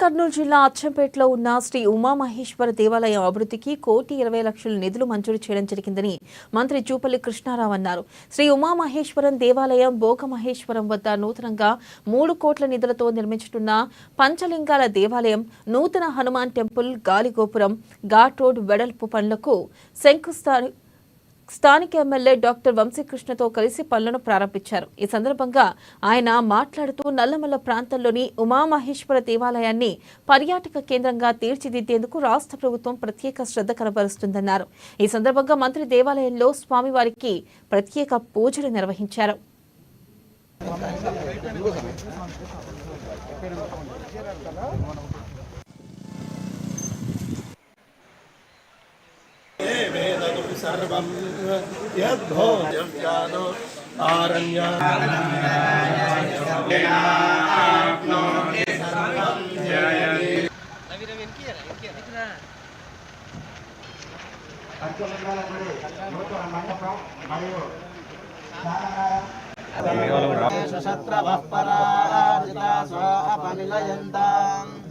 కర్నూలు జిల్లా అచ్చంపేటలో ఉన్న శ్రీ ఉమామహేశ్వర దేవాలయం అభివృద్ధికి 1,20,00,000 నిధులు మంజూరు చేయడం జరిగిందని మంత్రి జూపల్లి కృష్ణారావు అన్నారు. శ్రీ ఉమామహేశ్వరం దేవాలయం భోగమహేశ్వరం వద్ద నూతనంగా 3 కోట్ల నిధులతో నిర్మించుతున్న పంచలింగాల దేవాలయం, నూతన హనుమాన్ టెంపుల్, గాలిగోపురం, ఘాట్ రోడ్ వెడల్పు పనులకు శంకుస్థాపన స్థానిక ఎమ్మెల్యే డాక్టర్ వంశీకృష్ణతో కలిసి పనులను ప్రారంభించారు. ఈ సందర్భంగా ఆయన మాట్లాడుతూ నల్లమల్ల ప్రాంతంలోని ఉమామహేశ్వర దేవాలయాన్ని పర్యాటక కేంద్రంగా తీర్చిదిద్దేందుకు రాష్ట్ర ప్రభుత్వం ప్రత్యేక శ్రద్ధ కనబరుస్తుందన్నారు. ఈ సందర్భంగా మంత్రి దేవాలయంలో స్వామివారికి ప్రత్యేక పూజలు నిర్వహించారు. सर्वं यद्भोज्यानो शत्रवः पराजिता स्व अपनिलयन्ताम्